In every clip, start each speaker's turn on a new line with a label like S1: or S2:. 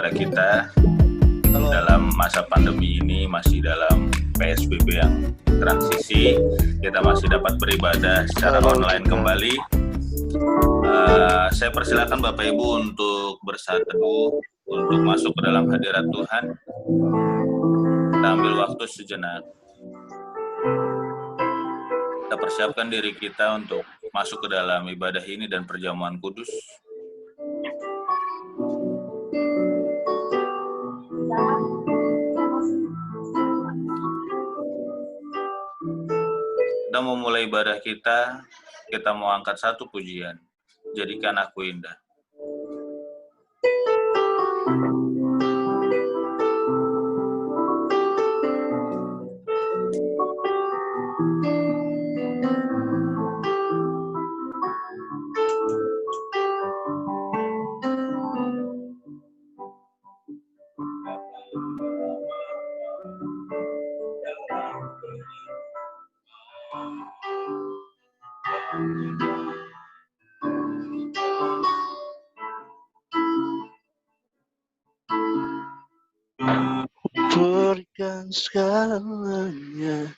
S1: kepada kita dalam masa pandemi ini, masih dalam PSBB yang transisi, kita masih dapat beribadah secara online kembali. Saya persilakan Bapak Ibu untuk bersaat teduh, untuk masuk ke dalam hadirat Tuhan. Kita ambil waktu sejenak. Kita persiapkan diri kita untuk masuk ke dalam ibadah ini dan perjamuan kudus. Kita mau mulai ibadah kita mau angkat satu pujian. Jadikan aku indah.
S2: Berikan segalanya.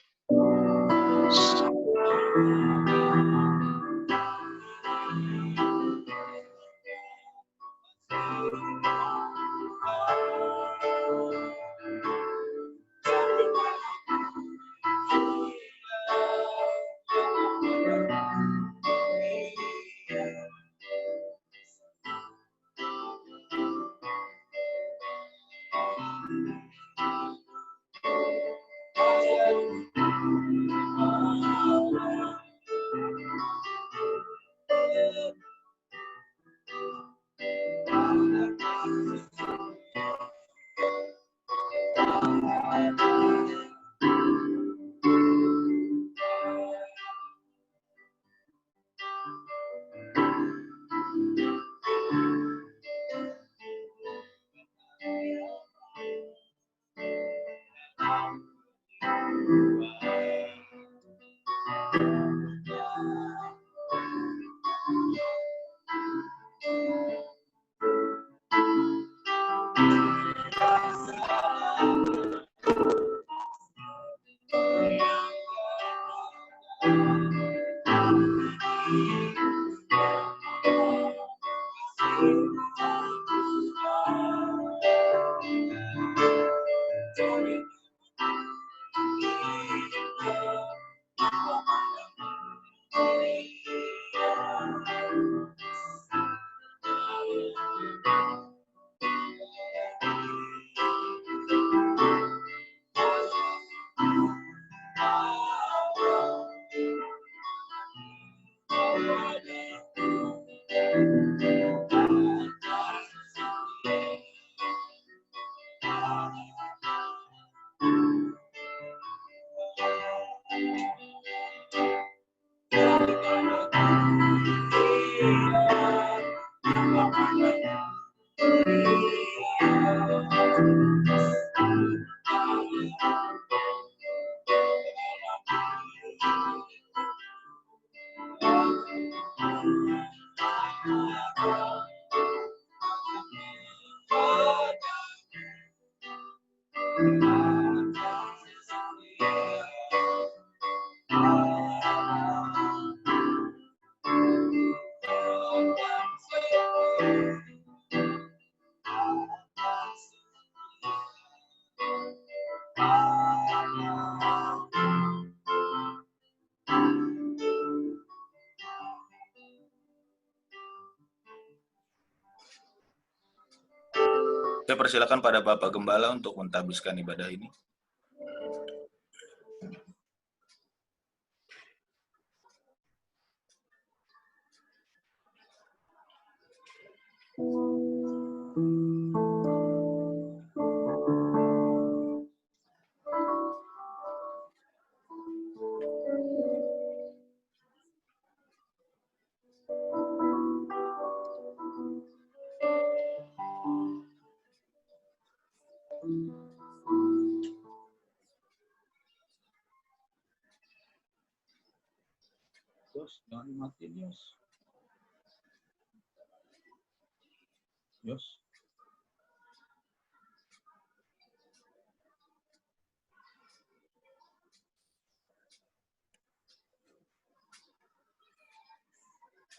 S1: Saya persilakan pada Bapak Gembala untuk mentahbiskan ibadah ini.
S3: Yos, jangan matiin Yos. Yos.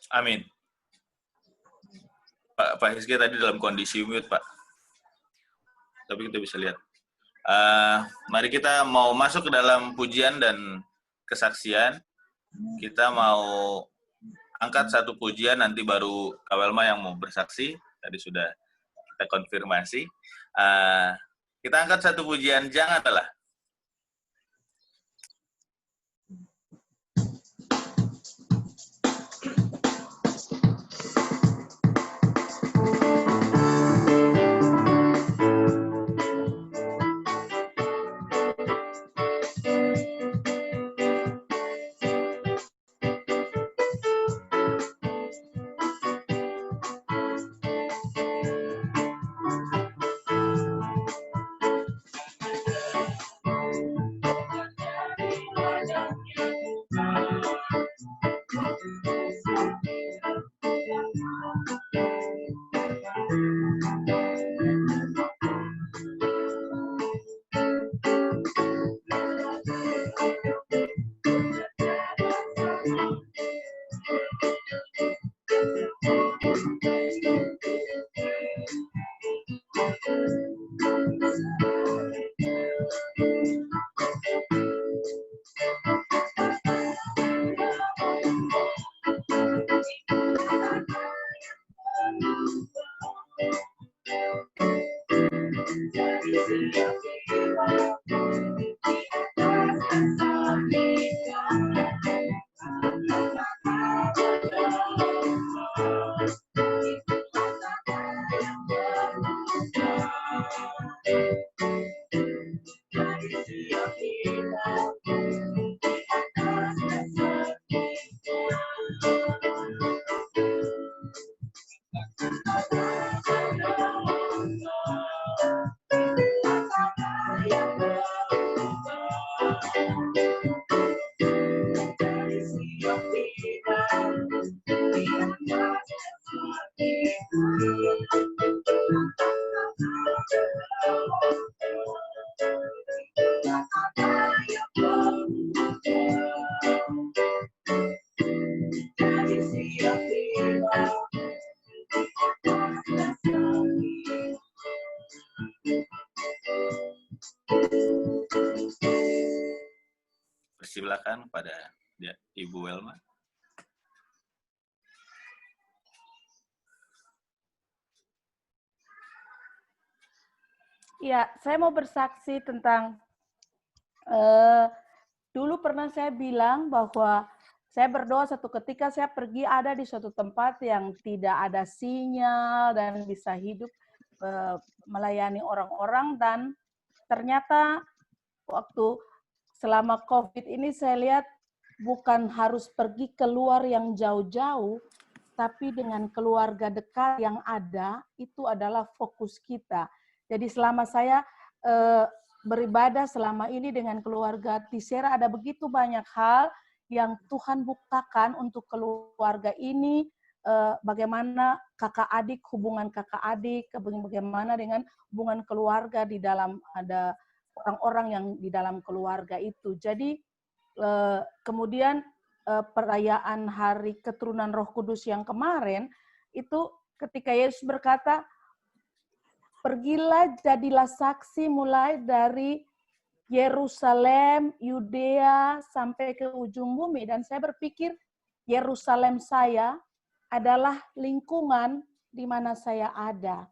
S1: Amin. Pak Hizki tadi dalam kondisi mute, Pak. Tapi kita bisa lihat. Mari kita mau masuk ke dalam pujian dan kesaksian. Kita mau angkat satu pujian, nanti baru Kak Welma yang mau bersaksi. Tadi sudah kita konfirmasi. Kita angkat satu pujian, Jangan Lelah. Persilakan pada Ibu Welma.
S4: Ya, saya mau bersaksi tentang dulu pernah saya bilang bahwa saya berdoa satu ketika saya pergi ada di suatu tempat yang tidak ada sinyal dan bisa hidup melayani orang-orang, dan ternyata waktu selama COVID ini saya lihat bukan harus pergi keluar yang jauh-jauh, tapi dengan keluarga dekat yang ada, itu adalah fokus kita. Jadi selama saya beribadah selama ini dengan keluarga Tisera, ada begitu banyak hal yang Tuhan bukakan untuk keluarga ini, bagaimana kakak adik, hubungan kakak adik, bagaimana dengan hubungan keluarga di dalam ada orang-orang yang di dalam keluarga itu. Jadi kemudian perayaan Hari Keturunan Roh Kudus yang kemarin, itu ketika Yesus berkata, pergilah jadilah saksi mulai dari Yerusalem, Yudea, sampai ke ujung bumi. Dan saya berpikir, Yerusalem saya adalah lingkungan di mana saya ada.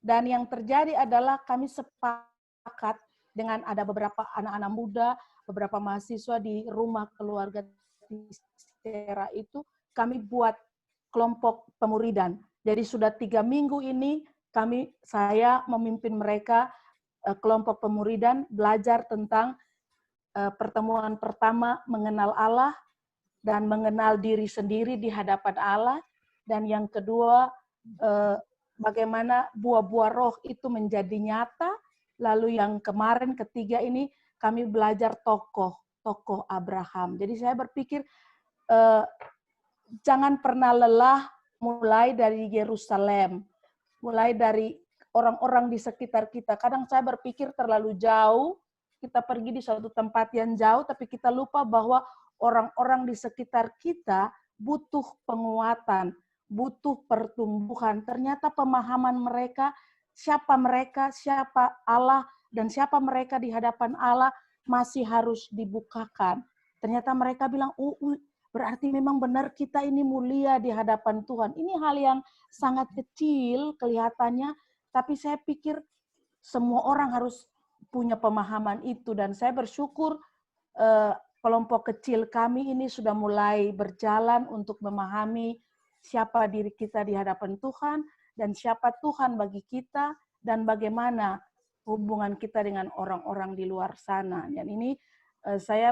S4: Dan yang terjadi adalah kami sepakat dengan ada beberapa anak-anak muda, beberapa mahasiswa di rumah keluarga Tisera itu, kami buat kelompok pemuridan. Jadi sudah 3 minggu ini saya memimpin mereka kelompok pemuridan, belajar tentang pertemuan pertama mengenal Allah dan mengenal diri sendiri di hadapan Allah, dan yang kedua bagaimana buah-buah roh itu menjadi nyata. Lalu yang kemarin ketiga ini kami belajar tokoh Abraham. Jadi saya berpikir jangan pernah lelah mulai dari Yerusalem, mulai dari orang-orang di sekitar kita. Kadang saya berpikir terlalu jauh, kita pergi di suatu tempat yang jauh, tapi kita lupa bahwa orang-orang di sekitar kita butuh penguatan, butuh pertumbuhan. Ternyata pemahaman mereka, siapa Allah, dan siapa mereka di hadapan Allah masih harus dibukakan. Ternyata mereka bilang, berarti memang benar kita ini mulia di hadapan Tuhan. Ini hal yang sangat kecil kelihatannya, tapi saya pikir semua orang harus punya pemahaman itu. Dan saya bersyukur kelompok kecil kami ini sudah mulai berjalan untuk memahami siapa diri kita di hadapan Tuhan, dan siapa Tuhan bagi kita, dan bagaimana hubungan kita dengan orang-orang di luar sana. Dan ini saya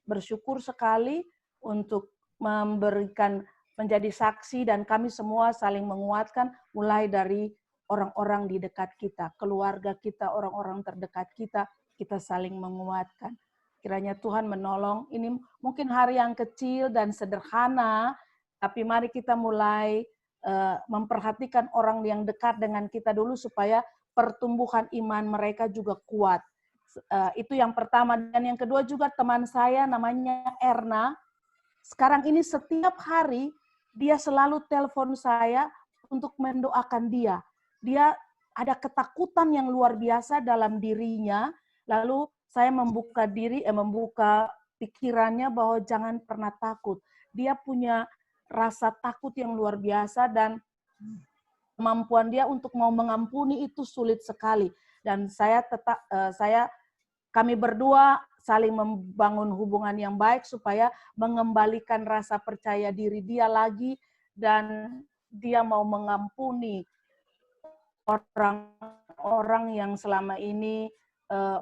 S4: bersyukur sekali untuk memberikan menjadi saksi, dan kami semua saling menguatkan mulai dari orang-orang di dekat kita, keluarga kita, orang-orang terdekat kita, kita saling menguatkan. Kiranya Tuhan menolong. Ini mungkin hari yang kecil dan sederhana, tapi mari kita mulai memperhatikan orang yang dekat dengan kita dulu supaya pertumbuhan iman mereka juga kuat. Itu yang pertama. Dan yang kedua juga teman saya namanya Erna. Sekarang ini setiap hari dia selalu telepon saya untuk mendoakan dia. Dia ada ketakutan yang luar biasa dalam dirinya. Lalu saya membuka pikirannya bahwa jangan pernah takut. Dia punya rasa takut yang luar biasa, dan kemampuan dia untuk mau mengampuni itu sulit sekali. Dan kami berdua saling membangun hubungan yang baik supaya mengembalikan rasa percaya diri dia lagi, dan dia mau mengampuni orang-orang yang selama ini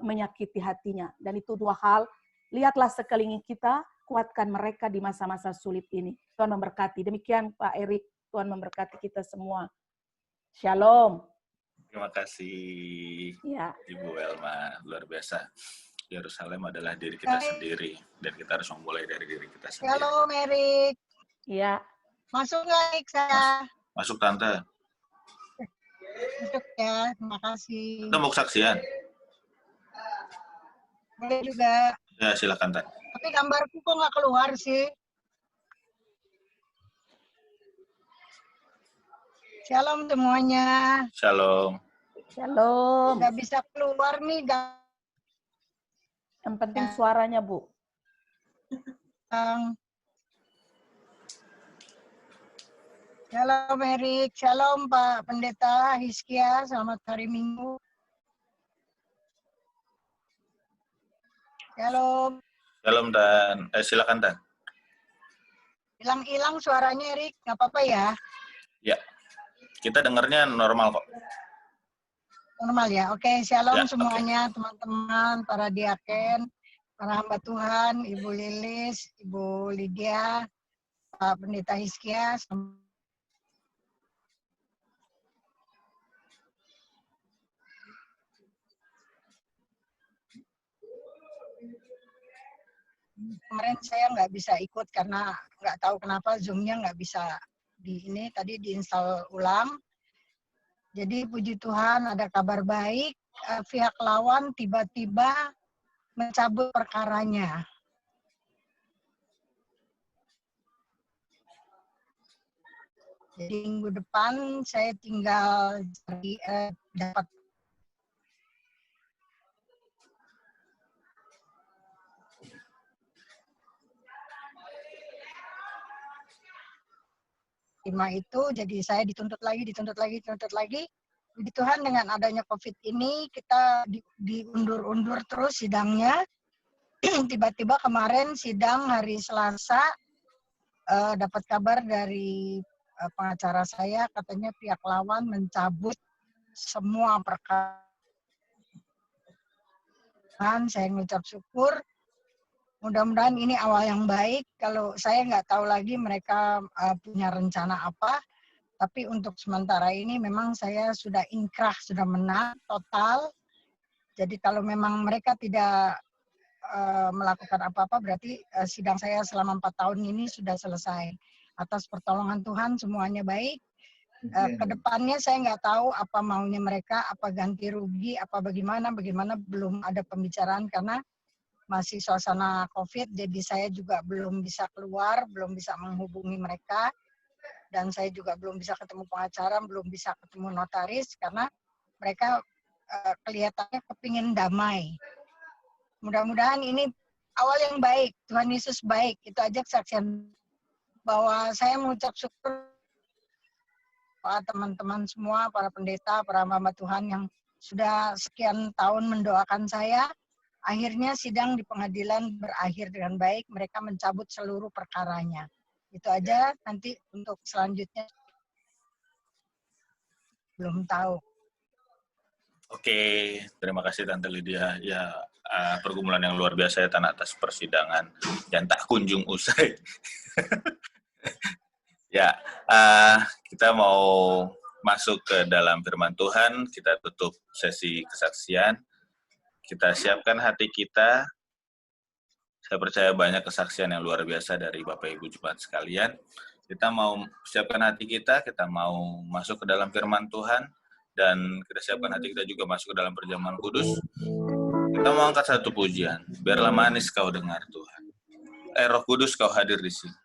S4: menyakiti hatinya. Dan itu dua hal. Lihatlah sekeliling kita, kuatkan mereka di masa-masa sulit ini. Tuhan memberkati. Demikian Pak Erik, Tuhan memberkati kita semua. Shalom.
S1: Terima kasih,
S4: Ya.
S1: Ibu Elma. Luar biasa. Yerusalem adalah diri kita sendiri, dan kita harus memulai dari diri kita sendiri.
S5: Halo, Erik.
S4: Ya.
S5: Masuk nggak, Erik, saya?
S1: Masuk, Tante.
S5: Masuk ya, terima kasih.
S1: Tante mau kesaksian?
S5: Boleh juga.
S1: Ya, silakan, Tante.
S5: Tapi gambarku kok nggak keluar sih? Shalom semuanya.
S1: Shalom.
S4: Shalom.
S5: Nggak bisa keluar nih,
S4: Yang penting suaranya, Bu.
S5: Shalom Erik, shalom Pak Pendeta Hizkia, selamat hari Minggu. Shalom.
S1: Shalom, Dan. Silakan, Dan.
S5: Hilang-hilang suaranya Erik, nggak apa-apa ya?
S1: Ya, kita dengarnya normal kok.
S5: Normal ya, oke. Shalom
S1: Ya,
S5: semuanya, teman-teman, para diaken, para hamba Tuhan, Ibu Lilis, Ibu Lydia, Pak Pendeta Hizkia. Kemarin saya nggak bisa ikut karena nggak tahu kenapa Zoom-nya nggak bisa tadi diinstal ulang. Jadi puji Tuhan ada kabar baik, pihak lawan tiba-tiba mencabut perkaranya. Jadi minggu depan saya tinggal dapat itu, jadi saya dituntut lagi. Jadi Tuhan dengan adanya COVID ini kita diundur-undur terus sidangnya. Tiba-tiba kemarin sidang hari Selasa dapat kabar dari pengacara saya, katanya pihak lawan mencabut semua perkara. Saya mengucap syukur. Mudah-mudahan ini awal yang baik. Kalau saya nggak tahu lagi mereka punya rencana apa, tapi untuk sementara ini memang saya sudah inkrah, sudah menang total. Jadi kalau memang mereka tidak melakukan apa-apa, berarti sidang saya selama 4 tahun ini sudah selesai. Atas pertolongan Tuhan semuanya baik. Kedepannya saya nggak tahu apa maunya mereka, apa ganti rugi, apa bagaimana belum ada pembicaraan karena masih suasana COVID, jadi saya juga belum bisa keluar, belum bisa menghubungi mereka, dan saya juga belum bisa ketemu pengacara, belum bisa ketemu notaris, karena mereka kelihatannya kepingin damai. Mudah-mudahan ini awal yang baik, Tuhan Yesus baik, itu aja kesaksian bahwa saya mengucap syukur para teman-teman semua, para pendeta, para hamba Tuhan yang sudah sekian tahun mendoakan saya. Akhirnya sidang di pengadilan berakhir dengan baik, mereka mencabut seluruh perkaranya. Itu aja, nanti untuk selanjutnya belum tahu.
S1: Oke, terima kasih Tante Lydia. Ya, pergumulan yang luar biasa ya Tan atas persidangan yang tak kunjung usai. Ya, kita mau masuk ke dalam firman Tuhan, kita tutup sesi kesaksian. Kita siapkan hati kita. Saya percaya banyak kesaksian yang luar biasa dari Bapak Ibu Jemaat sekalian. Kita mau siapkan hati kita mau masuk ke dalam firman Tuhan, dan kita siapkan hati kita juga masuk ke dalam perjamuan kudus. Kita mau angkat satu pujian. Biarlah manis kau dengar Tuhan. Roh Kudus kau hadir di sini.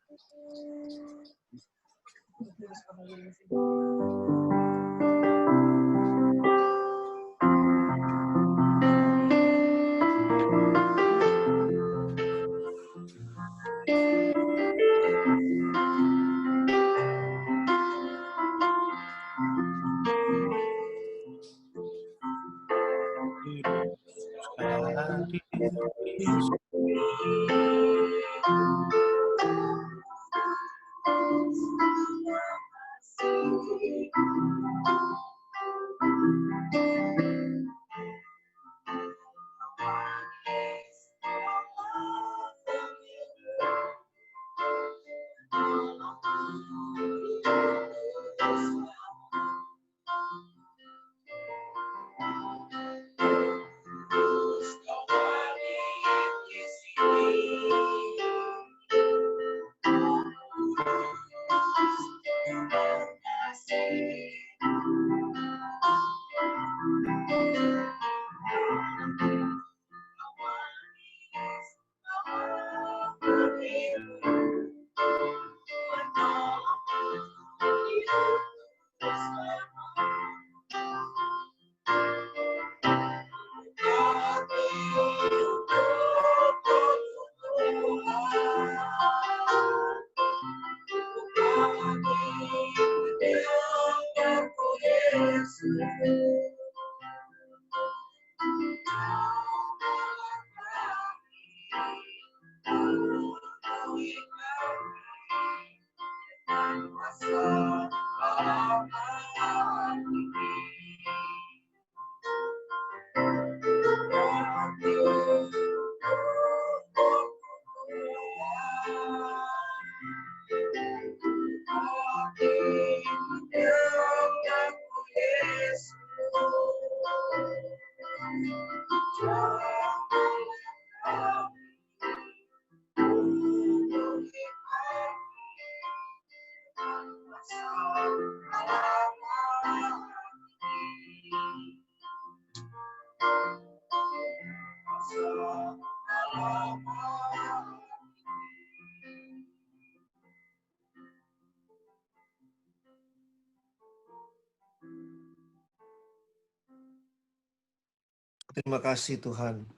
S2: Terima kasih Tuhan.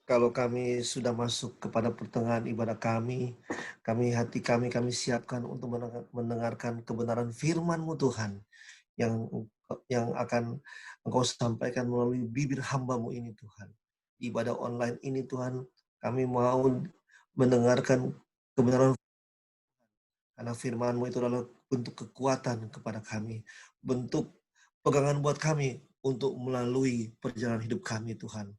S2: Kalau kami sudah masuk kepada pertengahan ibadah kami hati kami siapkan untuk mendengarkan kebenaran firman-Mu Tuhan, yang akan Engkau sampaikan melalui bibir hamba-Mu ini Tuhan. Ibadah online ini Tuhan, kami mau mendengarkan kebenaran, karena firman-Mu itu adalah bentuk kekuatan kepada kami, bentuk pegangan buat kami untuk melalui perjalanan hidup kami Tuhan.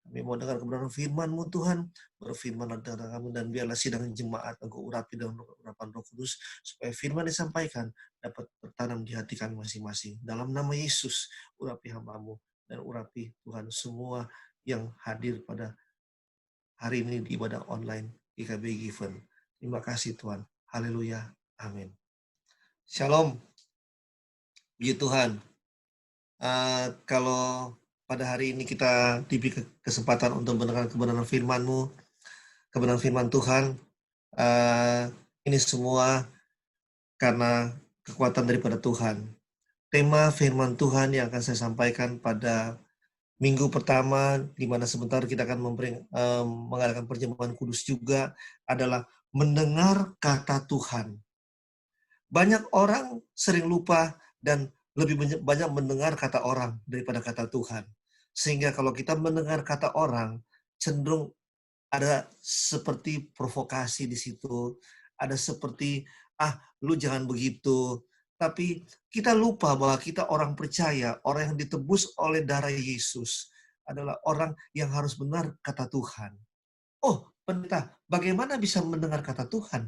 S2: Kami mau dengar kebenaran firman-Mu Tuhan, berfirman antara kami, dan biarlah sidang jemaat Engkau urapi dengan urapan Roh Kudus, supaya firman disampaikan dapat tertanam di hati kami masing-masing. Dalam nama Yesus, urapi hamba-Mu, dan urapi Tuhan semua yang hadir pada hari ini di ibadah online IKB Given. Terima kasih Tuhan. Haleluya. Amin. Shalom. Puji Tuhan. Kalau pada hari ini kita diberi kesempatan untuk mendengar kebenaran firman-Mu, kebenaran firman Tuhan. Ini semua karena kekuatan daripada Tuhan. Tema firman Tuhan yang akan saya sampaikan pada minggu pertama, di mana sebentar kita akan mengadakan perjamuan kudus juga, adalah mendengar kata Tuhan. Banyak orang sering lupa dan lebih banyak mendengar kata orang daripada kata Tuhan. Sehingga kalau kita mendengar kata orang, cenderung ada seperti provokasi di situ, ada seperti, lu jangan begitu. Tapi kita lupa bahwa kita orang percaya, orang yang ditebus oleh darah Yesus adalah orang yang harus benar kata Tuhan. Oh, pendeta, bagaimana bisa mendengar kata Tuhan?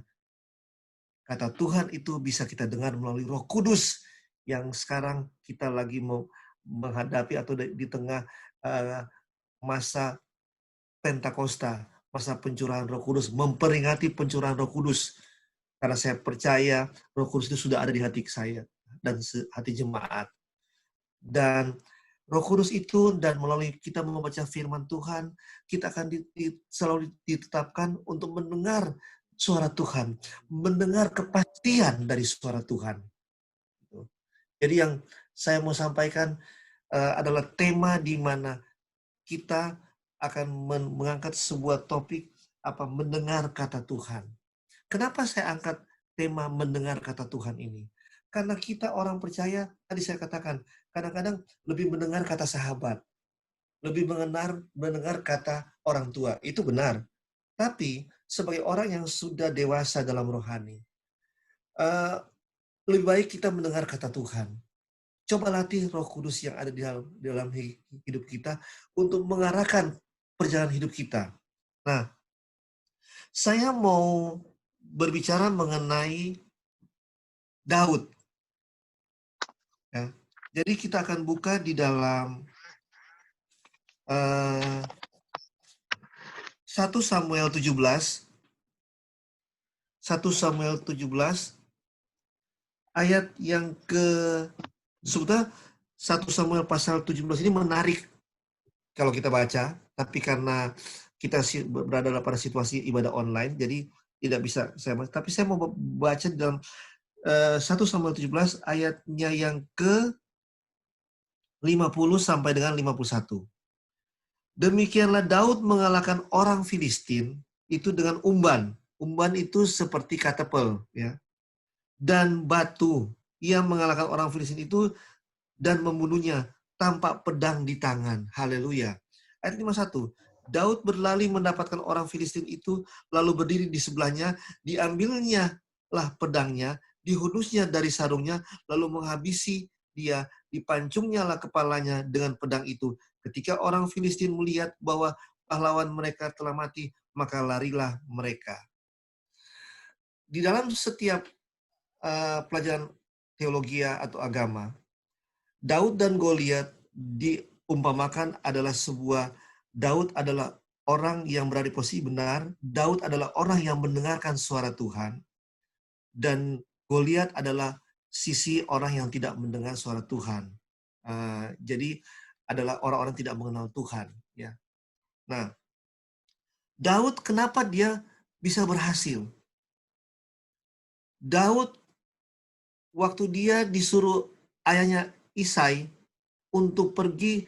S2: Kata Tuhan itu bisa kita dengar melalui Roh Kudus yang sekarang kita lagi mau menghadapi atau di tengah masa Pentakosta, masa pencurahan Roh Kudus, memperingati pencurahan Roh Kudus. Karena saya percaya Roh Kudus itu sudah ada di hati saya dan hati jemaat. Dan Roh Kudus itu, dan melalui kita membaca firman Tuhan, kita akan selalu ditetapkan untuk mendengar suara Tuhan, mendengar kepastian dari suara Tuhan. Jadi yang saya mau sampaikan adalah tema di mana kita akan mengangkat sebuah topik mendengar kata Tuhan. Kenapa saya angkat tema mendengar kata Tuhan ini? Karena kita orang percaya, tadi saya katakan, kadang-kadang lebih mendengar kata sahabat, lebih mendengar kata orang tua. Itu benar. Tapi sebagai orang yang sudah dewasa dalam rohani, lebih baik kita mendengar kata Tuhan. Coba latih Roh Kudus yang ada di dalam hidup kita untuk mengarahkan perjalanan hidup kita. Nah, saya mau berbicara mengenai Daud. Ya. Jadi kita akan buka di dalam 1 Samuel 17. 1 Samuel 17 ayat yang sebetulnya 1 Samuel pasal 17 ini menarik kalau kita baca, tapi karena kita berada pada situasi ibadah online, jadi tidak bisa saya baca. Tapi saya mau baca dalam 1 Samuel 17 ayatnya yang ke 50 sampai dengan 51. Demikianlah Daud mengalahkan orang Filistin itu dengan umban. Umban itu seperti katapel, ya. Dan batu. Ia mengalahkan orang Filistin itu dan membunuhnya tanpa pedang di tangan. Haleluya. Ayat 51. Daud berlari mendapatkan orang Filistin itu, lalu berdiri di sebelahnya, diambilnya lah pedangnya, dihunusnya dari sarungnya, lalu menghabisi dia, dipancungnya lah kepalanya dengan pedang itu. Ketika orang Filistin melihat bahwa pahlawan mereka telah mati, maka larilah mereka. Di dalam setiap pelajaran teologi atau agama, Daud dan Goliat diumpamakan adalah Daud adalah orang yang berada di posisi benar, Daud adalah orang yang mendengarkan suara Tuhan, dan Goliat adalah sisi orang yang tidak mendengar suara Tuhan. Jadi adalah orang-orang tidak mengenal Tuhan. Ya. Nah, Daud kenapa dia bisa berhasil? Daud waktu dia disuruh ayahnya Isai untuk pergi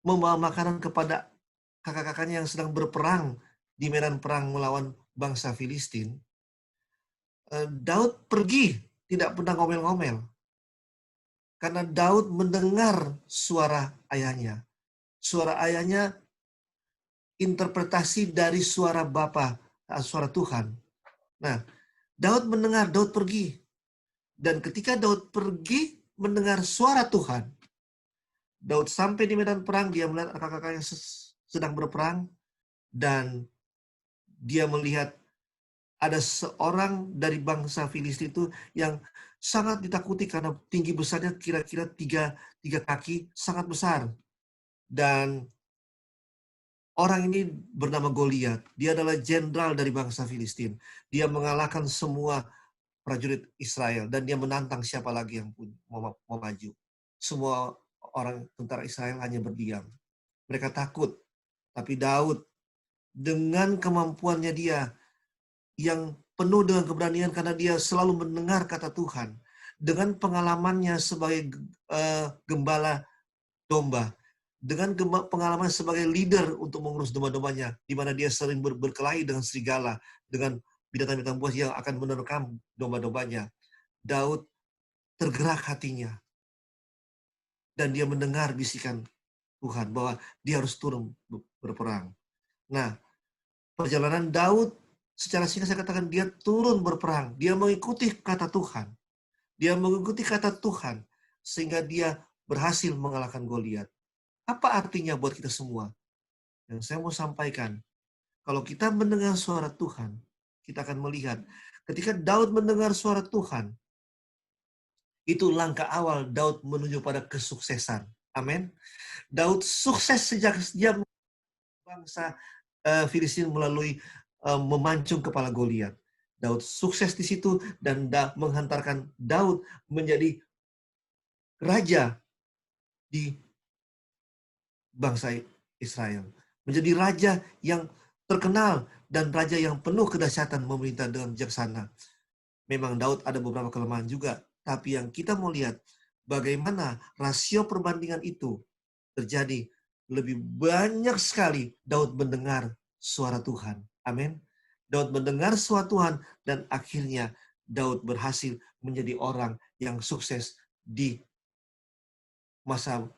S2: membawa makanan kepada kakak-kakaknya yang sedang berperang di medan perang melawan bangsa Filistin, Daud pergi, tidak pernah ngomel-ngomel. Karena Daud mendengar suara ayahnya. Suara ayahnya interpretasi dari suara Bapa, suara Tuhan. Nah, Daud mendengar, Daud pergi. Dan ketika Daud pergi mendengar suara Tuhan, Daud sampai di medan perang, dia melihat kakak-kakaknya sedang berperang, dan dia melihat ada seorang dari bangsa Filistin itu yang sangat ditakuti karena tinggi besarnya kira-kira tiga kaki, sangat besar. Dan orang ini bernama Goliat. Dia adalah jenderal dari bangsa Filistin. Dia mengalahkan semua prajurit Israel dan dia menantang siapa lagi yang mau maju. Semua orang tentara Israel hanya berdiam. Mereka takut. Tapi Daud dengan kemampuannya dia yang penuh dengan keberanian karena dia selalu mendengar kata Tuhan, dengan pengalamannya sebagai gembala domba, dengan pengalaman sebagai leader untuk mengurus domba-dombanya, di mana dia sering berkelahi dengan serigala, dengan binatang-binatang buas yang akan menerkam domba-dombanya. Daud tergerak hatinya, dan dia mendengar bisikan Tuhan bahwa dia harus turun berperang. Nah, perjalanan Daud secara singkat saya katakan dia turun berperang, dia mengikuti kata Tuhan. Dia mengikuti kata Tuhan sehingga dia berhasil mengalahkan Goliat. Apa artinya buat kita semua? Yang saya mau sampaikan, kalau kita mendengar suara Tuhan, kita akan melihat ketika Daud mendengar suara Tuhan, itu langkah awal Daud menuju pada kesuksesan. Amin. Daud sukses sejak dia bangsa Filistin melalui memancung kepala Goliat. Daud sukses di situ dan menghantarkan Daud menjadi raja di bangsa Israel. Menjadi raja yang terkenal dan raja yang penuh kedahsyatan memerintah dengan bijaksana. Memang Daud ada beberapa kelemahan juga, tapi yang kita mau lihat bagaimana rasio perbandingan itu terjadi. Lebih banyak sekali Daud mendengar suara Tuhan. Amin. Daud mendengar suara Tuhan dan akhirnya Daud berhasil menjadi orang yang sukses di masa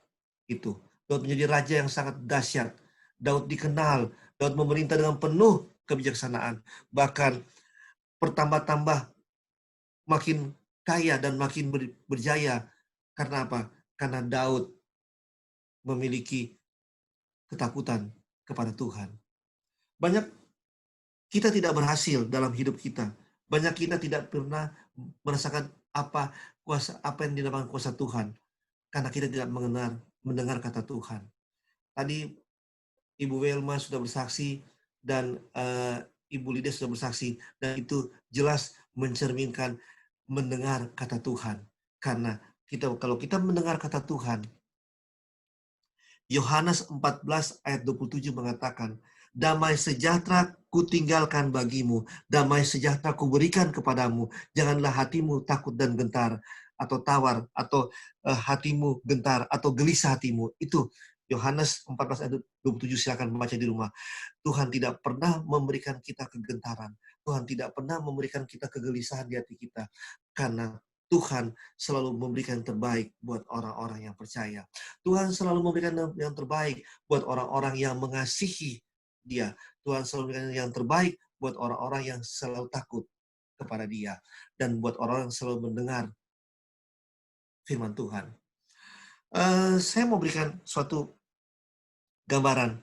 S2: itu. Daud menjadi raja yang sangat dahsyat. Daud dikenal, Daud memerintah dengan penuh kebijaksanaan. Bahkan bertambah-tambah makin kaya dan makin berjaya. Karena apa? Karena Daud memiliki ketakutan kepada Tuhan. Banyak kita tidak berhasil dalam hidup kita. Banyak kita tidak pernah merasakan apa yang dinamakan kuasa Tuhan. Karena kita tidak mendengar kata Tuhan. Tadi Ibu Welma sudah bersaksi dan Ibu Lydia sudah bersaksi. Dan itu jelas mencerminkan mendengar kata Tuhan. Karena kalau kita mendengar kata Tuhan, Yohanes 14 ayat 27 mengatakan, damai sejahtera kutinggalkan bagimu, damai sejahtera kuberikan kepadamu, janganlah hatimu takut dan gentar, atau tawar, atau hatimu gentar, atau gelisah hatimu. Itu Yohanes 14 ayat 27, silakan membaca di rumah. Tuhan tidak pernah memberikan kita kegentaran. Tuhan tidak pernah memberikan kita kegelisahan di hati kita. Karena Tuhan selalu memberikan yang terbaik buat orang-orang yang percaya. Tuhan selalu memberikan yang terbaik buat orang-orang yang mengasihi Dia. Tuhan selalu memberikan yang terbaik buat orang-orang yang selalu takut kepada Dia. Dan buat orang yang selalu mendengar firman Tuhan. Saya mau berikan suatu gambaran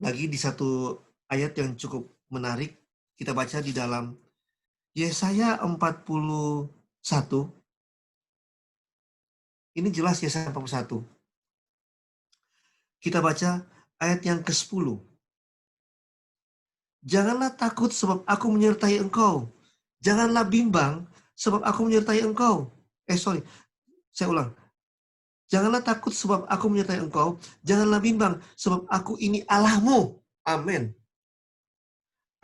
S2: lagi di satu ayat yang cukup menarik. Kita baca di dalam Yesaya 41. Ini jelas Yesaya 41. Kita baca ayat yang ke-10. Janganlah takut sebab aku menyertai engkau. Janganlah bimbang sebab aku menyertai engkau. Saya ulang. Janganlah takut sebab aku menyertai engkau. Janganlah bimbang sebab aku ini Allahmu. Amin.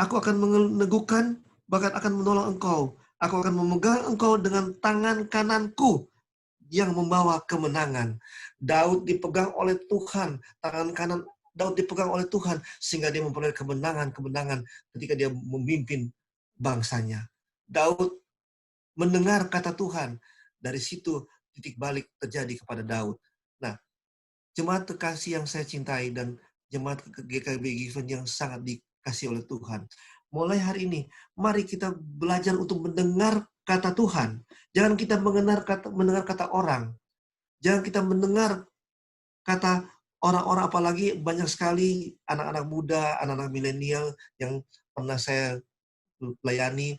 S2: Aku akan meneguhkan, bahkan akan menolong engkau. Aku akan memegang engkau dengan tangan kananku yang membawa kemenangan. Daud dipegang oleh Tuhan, tangan kanan Daud dipegang oleh Tuhan, sehingga dia memperoleh kemenangan-kemenangan ketika dia memimpin bangsanya. Daud mendengar kata Tuhan, dari situ titik balik terjadi kepada Daud. Nah, jemaat kekasih yang saya cintai dan jemaat GKB Given yang sangat dikasih oleh Tuhan. Mulai hari ini, mari kita belajar untuk mendengar kata Tuhan. Jangan kita mendengar kata orang. Jangan kita mendengar kata orang-orang, apalagi banyak sekali anak-anak muda, anak-anak milenial yang pernah saya layani.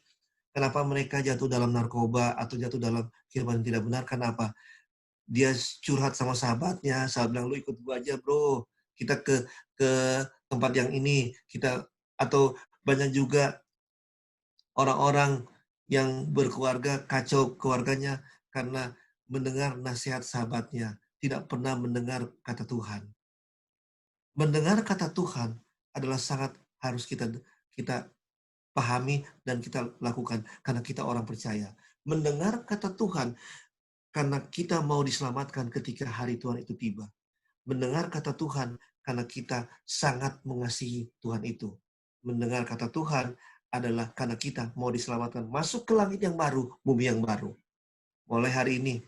S2: Kenapa mereka jatuh dalam narkoba atau jatuh dalam firman yang tidak benar? Kenapa? Dia curhat sama sahabatnya, sahabat bilang, lu ikut gua aja bro, kita ke tempat yang ini, atau banyak juga orang-orang yang berkeluarga, kacau keluarganya karena mendengar nasihat sahabatnya, tidak pernah mendengar kata Tuhan. Mendengar kata Tuhan adalah sangat harus kita pahami dan kita lakukan karena kita orang percaya. Mendengar kata Tuhan karena kita mau diselamatkan ketika hari Tuhan itu tiba. Mendengar kata Tuhan karena kita sangat mengasihi Tuhan itu. Mendengar kata Tuhan adalah karena kita mau diselamatkan masuk ke langit yang baru, bumi yang baru. Mulai hari ini,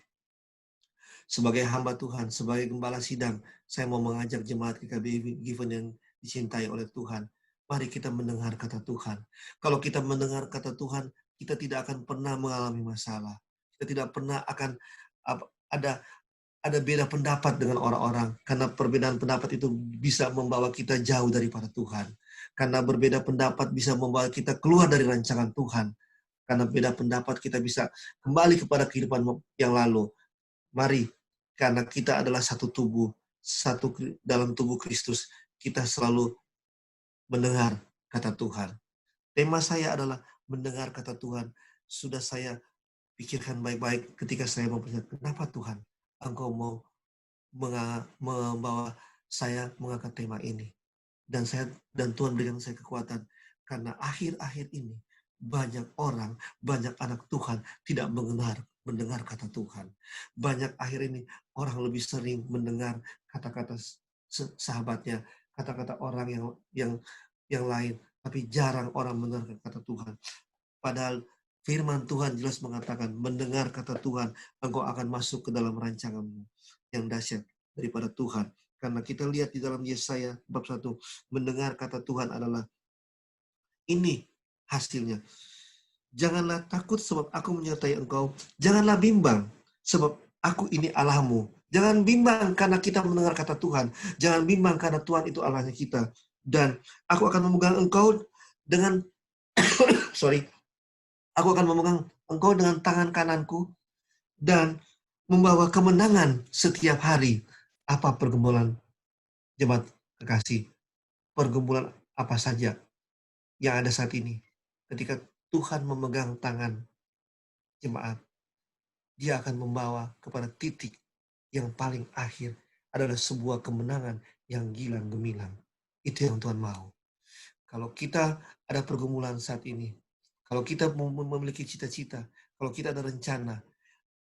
S2: sebagai hamba Tuhan, sebagai gembala sidang, saya mau mengajak jemaat GKBI Given yang dicintai oleh Tuhan. Mari kita mendengar kata Tuhan. Kalau kita mendengar kata Tuhan, kita tidak akan pernah mengalami masalah. Kita tidak pernah akan ada beda pendapat dengan orang-orang. Karena perbedaan pendapat itu bisa membawa kita jauh daripada Tuhan. Karena berbeda pendapat bisa membawa kita keluar dari rancangan Tuhan. Karena beda pendapat kita bisa kembali kepada kehidupan yang lalu. Mari, karena kita adalah satu tubuh, satu dalam tubuh Kristus, kita selalu mendengar kata Tuhan. Tema saya adalah mendengar kata Tuhan. Sudah saya pikirkan baik-baik ketika saya mempercayai, kenapa Tuhan Engkau mau membawa saya mengangkat tema ini. Dan Tuhan berikan saya kekuatan. Karena akhir-akhir ini, banyak orang, banyak anak Tuhan tidak mendengar kata Tuhan. Banyak akhir ini orang lebih sering mendengar kata-kata sahabatnya, kata-kata orang yang lain, tapi jarang orang mendengar kata Tuhan. Padahal firman Tuhan jelas mengatakan, mendengar kata Tuhan, engkau akan masuk ke dalam rancanganmu yang dahsyat daripada Tuhan. Karena kita lihat di dalam Yesaya bab 1, mendengar kata Tuhan adalah ini hasilnya. Janganlah takut sebab aku menyertai engkau. Janganlah bimbang sebab aku ini Allahmu. Jangan bimbang karena kita mendengar kata Tuhan. Jangan bimbang karena Tuhan itu Allahnya kita. Dan aku akan memegang engkau dengan aku akan memegang engkau dengan tangan kananku dan membawa kemenangan setiap hari. Apa pergumulan jemaat kekasih? Pergumulan apa saja yang ada saat ini? Ketika Tuhan memegang tangan jemaat, Dia akan membawa kepada titik yang paling akhir adalah sebuah kemenangan yang gilang gemilang. Itu yang Tuhan mau. Kalau kita ada pergumulan saat ini, kalau kita memiliki cita-cita, kalau kita ada rencana,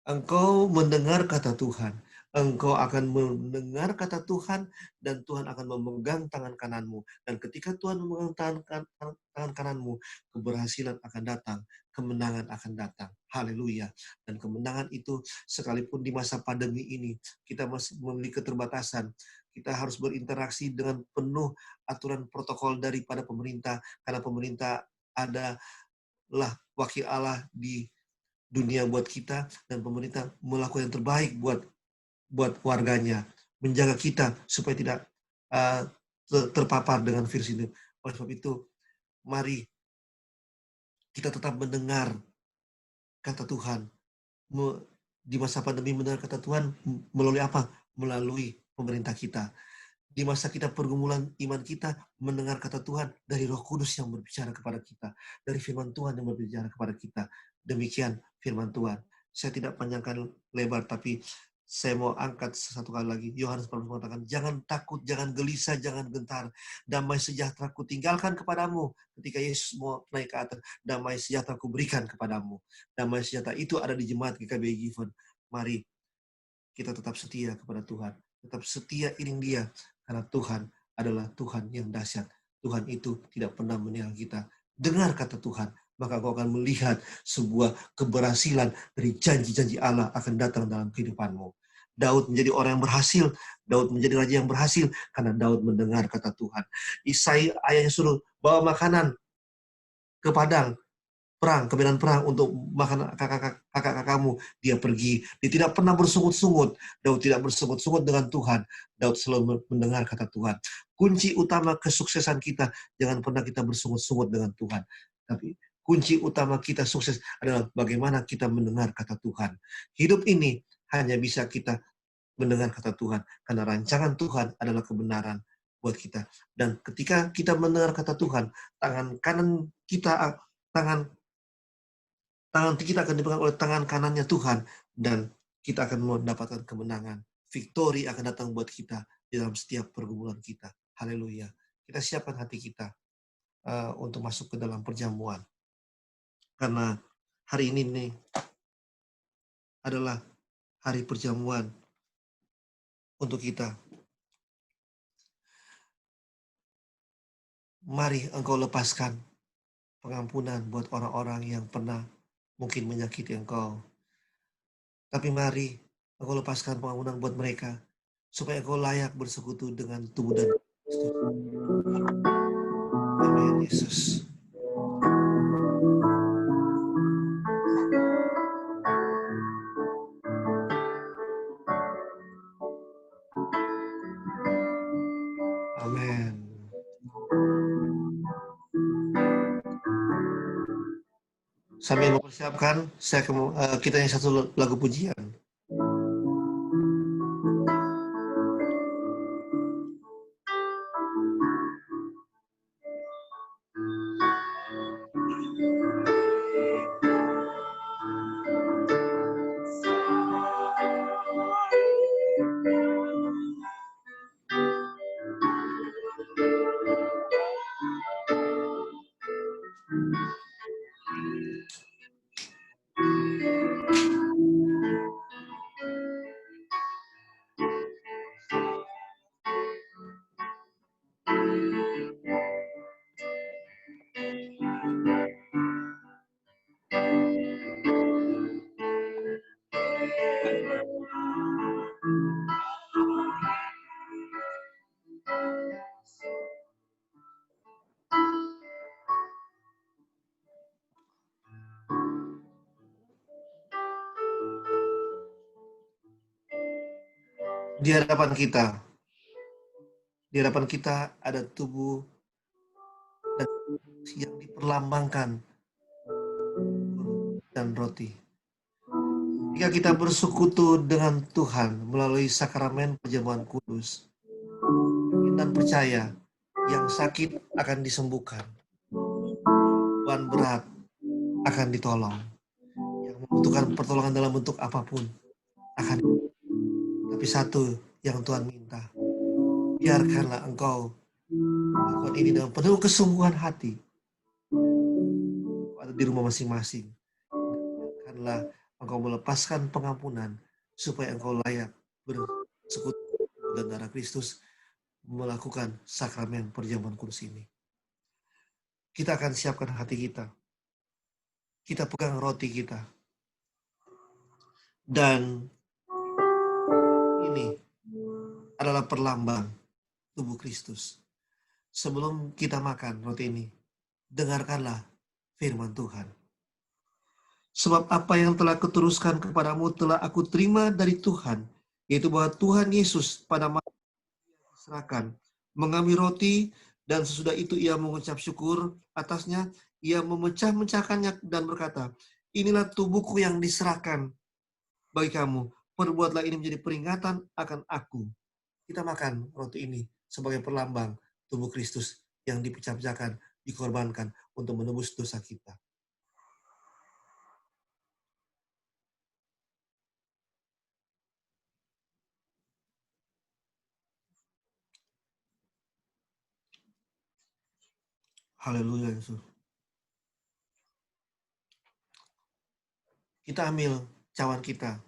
S2: engkau mendengar kata Tuhan, engkau akan mendengar kata Tuhan, dan Tuhan akan memegang tangan kananmu. Dan ketika Tuhan memegang tangan kananmu, keberhasilan akan datang, kemenangan akan datang. Haleluya. Dan kemenangan itu sekalipun di masa pandemi ini, kita masih memiliki keterbatasan. Kita harus berinteraksi dengan penuh aturan protokol daripada pemerintah, karena pemerintah adalah wakil Allah di dunia buat kita, dan pemerintah melakukan yang terbaik buat warganya, menjaga kita supaya tidak terpapar dengan virus ini. Oleh sebab itu, mari kita tetap mendengar kata Tuhan. Di masa pandemi mendengar kata Tuhan melalui apa? Melalui pemerintah kita. Di masa kita pergumulan iman kita, mendengar kata Tuhan dari Roh Kudus yang berbicara kepada kita, dari firman Tuhan yang berbicara kepada kita. Demikian firman Tuhan. Saya tidak panjangkan lebar, tapi saya mau angkat satu kali lagi. Yohanes mengatakan, jangan takut, jangan gelisah, jangan gentar. Damai sejahtera ku tinggalkan kepadamu. Ketika Yesus mau naik ke atas, damai sejahtera ku berikan kepadamu. Damai sejahtera itu ada di jemaat GKBI Given. Mari kita tetap setia kepada Tuhan. Tetap setia iring Dia. Karena Tuhan adalah Tuhan yang dahsyat. Tuhan itu tidak pernah meninggal kita. Dengar kata Tuhan, maka kau akan melihat sebuah keberhasilan dari janji-janji Allah akan datang dalam kehidupanmu. Daud menjadi orang yang berhasil. Daud menjadi raja yang berhasil karena Daud mendengar kata Tuhan. Isai ayahnya suruh bawa makanan ke padang perang, ke medan perang untuk makan kakak-kakakmu. Dia pergi. Dia tidak pernah bersungut-sungut. Daud tidak bersungut-sungut dengan Tuhan. Daud selalu mendengar kata Tuhan. Kunci utama kesuksesan kita, jangan pernah kita bersungut-sungut dengan Tuhan. Tapi kunci utama kita sukses adalah bagaimana kita mendengar kata Tuhan. Hidup ini hanya bisa kita mendengar kata Tuhan. Karena rancangan Tuhan adalah kebenaran buat kita. Dan ketika kita mendengar kata Tuhan, tangan kita akan dipegang oleh tangan kanannya Tuhan, dan kita akan mendapatkan kemenangan. Victory akan datang buat kita di dalam setiap pergumulan kita. Haleluya. Kita siapkan hati kita. untuk masuk ke dalam perjamuan. Karena hari ini nih adalah hari perjamuan untuk kita. Mari engkau lepaskan pengampunan buat orang-orang yang pernah mungkin menyakiti engkau. Tapi mari engkau lepaskan pengampunan buat mereka, supaya engkau layak bersekutu dengan tubuh dan Kristus. Amin, Yesus. Amin. Sambil mempersiapkan, kita yang satu lagu pujian. Di hadapan kita ada tubuh dan yang diperlambangkan dan roti. Jika kita bersekutu dengan Tuhan melalui sakramen perjamuan kudus dan percaya, yang sakit akan disembuhkan, beban berat akan ditolong, yang membutuhkan pertolongan dalam bentuk apapun akan. Tapi satu yang Tuhan minta, biarkanlah engkau melakukan ini dengan penuh kesungguhan hati. Ada di rumah masing-masing. Biarkanlah engkau melepaskan pengampunan supaya engkau layak bersekutu dengan darah Kristus melakukan sakramen perjamuan kudus ini. Kita akan siapkan hati kita. Kita pegang roti kita. Dan ini adalah perlambang tubuh Kristus. Sebelum kita makan roti ini, dengarkanlah firman Tuhan. Sebab apa yang telah kuteruskan kepadamu telah aku terima dari Tuhan, yaitu bahwa Tuhan Yesus pada malam diserahkan mengambil roti, dan sesudah itu ia mengucap syukur atasnya, ia memecah-mecahkannya dan berkata, inilah tubuhku yang diserahkan bagi kamu, perbuatlah ini menjadi peringatan akan aku. Kita makan roti ini sebagai perlambang tubuh Kristus yang dipecah-pecahkan, dikorbankan untuk menebus dosa kita. Haleluya, Yesus. Kita ambil cawan kita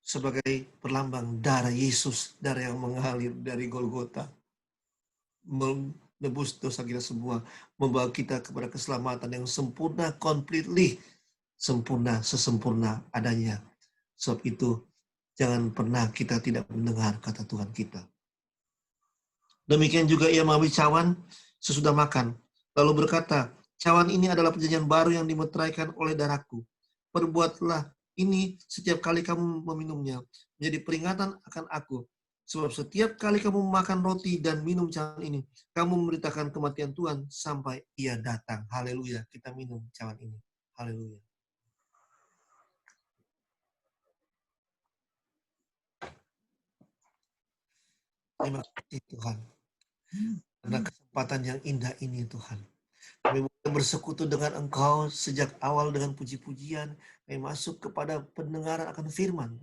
S2: sebagai perlambang darah Yesus, darah yang mengalir dari Golgota, menebus dosa kita semua, membawa kita kepada keselamatan yang sempurna, completely sempurna, sesempurna adanya. Sebab itu, jangan pernah kita tidak mendengar kata Tuhan kita. Demikian juga ia mengambil cawan sesudah makan, lalu berkata, cawan ini adalah perjanjian baru yang dimeteraikan oleh darahku. Perbuatlah ini setiap kali kamu meminumnya, menjadi peringatan akan aku. Sebab setiap kali kamu makan roti dan minum cawan ini, kamu memberitakan kematian Tuhan sampai ia datang. Haleluya, kita minum cawan ini. Haleluya. Terima kasih Tuhan. Karena kesempatan yang indah ini Tuhan. Kami boleh bersekutu dengan Engkau sejak awal dengan puji-pujian. Kami masuk kepada pendengaran akan firman.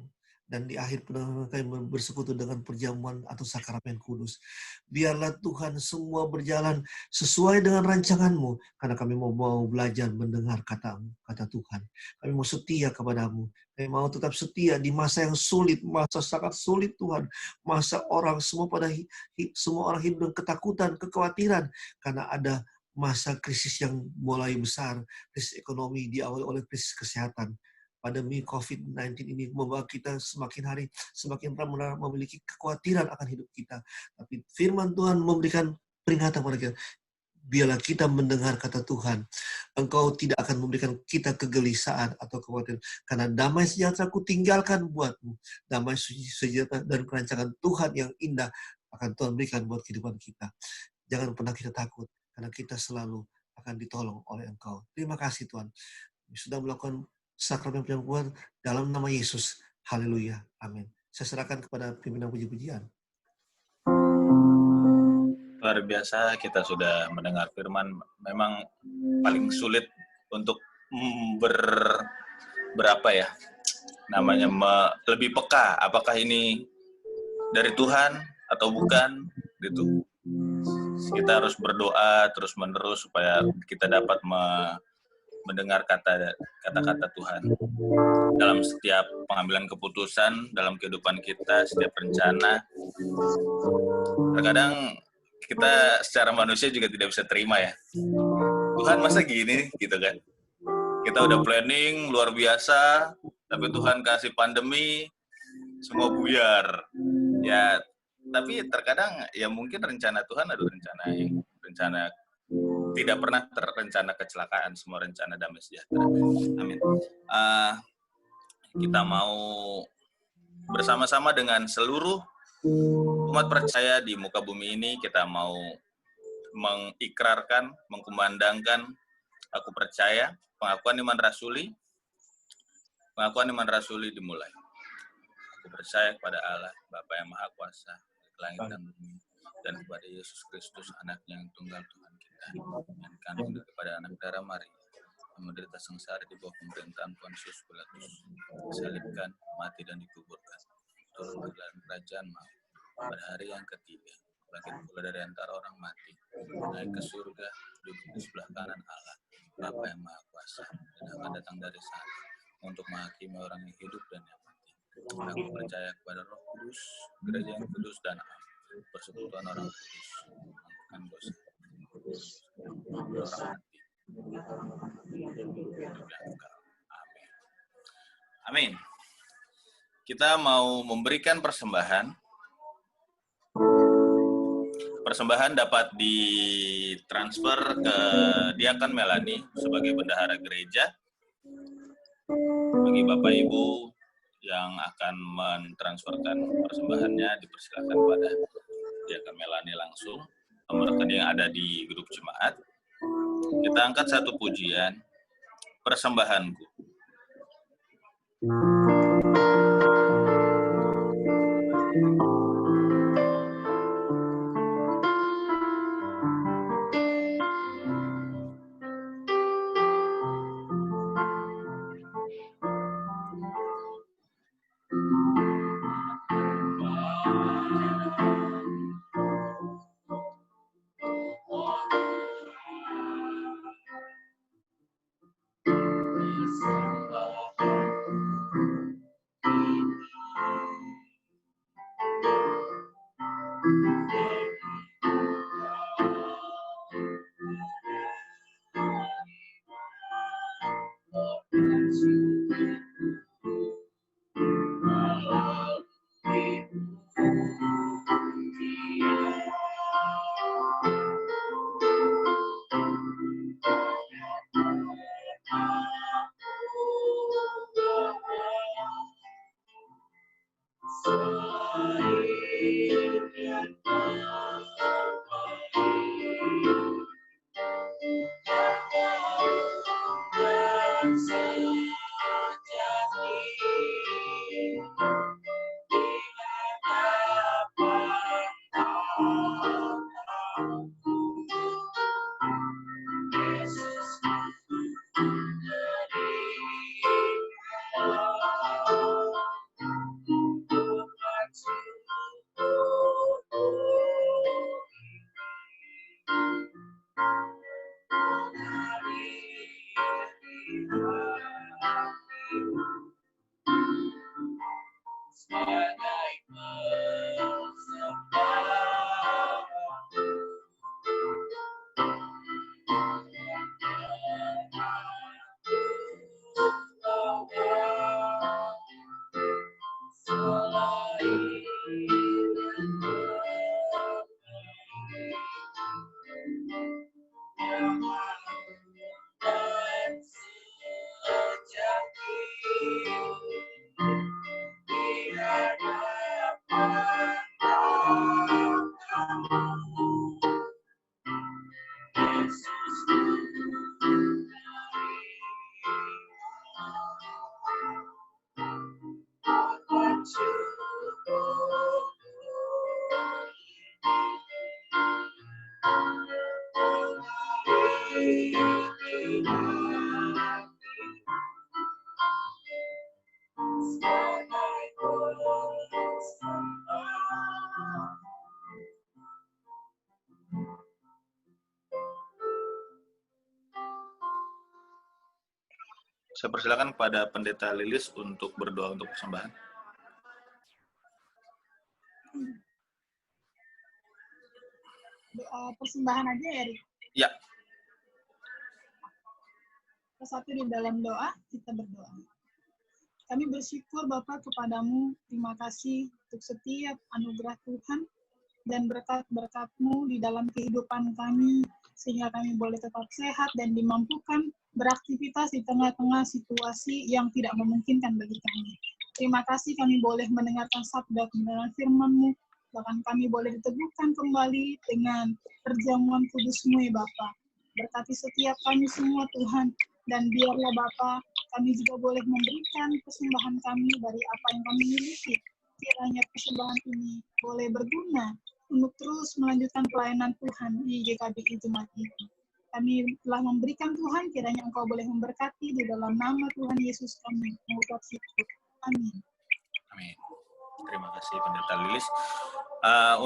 S2: dan di akhir perjalanan kami bersekutu dengan perjamuan atau sakramen kudus. Biarlah Tuhan semua berjalan sesuai dengan rancangan-Mu, karena kami mau belajar mendengar kata Tuhan. Kami mau setia kepadamu. Kami mau tetap setia di masa yang sulit, masa sangat sulit Tuhan. Masa orang semua orang hidup dengan ketakutan, kekhawatiran, karena ada masa krisis yang mulai besar, krisis ekonomi diawali oleh krisis kesehatan. Pandemi COVID-19 ini membawa kita semakin hari semakin memiliki kekhawatiran akan hidup kita. Tapi firman Tuhan memberikan peringatan kepada kita. Biarlah kita mendengar kata Tuhan. Engkau tidak akan memberikan kita kegelisahan atau kekhawatiran. Karena damai sejahtera ku tinggalkan buatmu. Damai sejahtera dan kerancangan Tuhan yang indah akan Tuhan berikan buat kehidupan kita. Jangan pernah kita takut. Karena kita selalu akan ditolong oleh Engkau. Terima kasih Tuhan. Sudah melakukan sakramen penyembuhan dalam nama Yesus. Haleluya. Amin. Saya serahkan kepada pimpinan puji-pujian.
S1: Luar biasa, kita sudah mendengar firman. Memang paling sulit untuk berapa ya namanya lebih peka apakah ini dari Tuhan atau bukan gitu. Kita harus berdoa terus menerus supaya kita dapat mendengar kata-kata Tuhan dalam setiap pengambilan keputusan dalam kehidupan kita, setiap rencana. Terkadang kita secara manusia juga tidak bisa terima ya. Tuhan masa gini gitu kan. Kita udah planning luar biasa, tapi Tuhan kasih pandemi, semua buyar. Ya, tapi terkadang ya mungkin rencana Tuhan adalah rencana tidak pernah terencana kecelakaan, semua rencana damai sejahtera. Amin. Kita mau bersama-sama dengan seluruh umat percaya di muka bumi ini, kita mau mengikrarkan, mengkumandangkan, aku percaya, pengakuan iman rasuli dimulai. Aku percaya kepada Allah, Bapa yang Maha Kuasa, langit dan bumi, dan kepada Yesus Kristus, anaknya yang tunggal Tuhan kita, yang kandung daripada anak darah Maria, yang menderita sengsara di bawah pemerintahan Pontius Pilatus, disalibkan, mati dan dikuburkan, turun ke dalam kerajaan maut, pada hari yang ketiga, bangkit pula dari antara orang mati, naik ke surga, duduk di sebelah kanan Allah, Bapa yang Maha Kuasa, dan akan datang dari sana untuk menghakimi orang yang hidup dan yang mati. Aku percaya kepada Roh Kudus, gereja yang kudus dan am, persekutuan orang kudus, mengampunkan dosa, orang mati. Amin. Kita mau memberikan persembahan. Persembahan dapat ditransfer ke Diakon Melani sebagai bendahara gereja. Bagi Bapak Ibu yang akan mentransferkan persembahannya, dipersilakan pada Diakon Melani langsung. Nomor rekening yang ada di grup jemaat. Kita angkat satu pujian, persembahanku. Saya persilakan kepada Pendeta Lilis untuk berdoa untuk persembahan.
S6: Doa persembahan aja ya, Rik?
S1: Ya.
S6: Satu di dalam doa, kita berdoa. Kami bersyukur Bapak kepadamu, terima kasih untuk setiap anugerah Tuhan dan berkat-berkat-Mu di dalam kehidupan kami, sehingga kami boleh tetap sehat dan dimampukan beraktivitas di tengah-tengah situasi yang tidak memungkinkan bagi kami. Terima kasih kami boleh mendengarkan sabda kebenaran firman-Mu, bahkan kami boleh diteguhkan kembali dengan perjamuan kudus-Mu ya Bapak. Berkati setiap kami semua Tuhan, dan biarlah Bapak kami juga boleh memberikan persembahan kami dari apa yang kami miliki. Kiranya persembahan ini boleh berguna untuk terus melanjutkan pelayanan Tuhan di GKBI Jemaat ini. Kami telah memberikan Tuhan, kiranya Engkau boleh memberkati di dalam nama Tuhan Yesus kami mengucap syukur. Amin.
S1: Amin. Terima kasih Pendeta Lilis.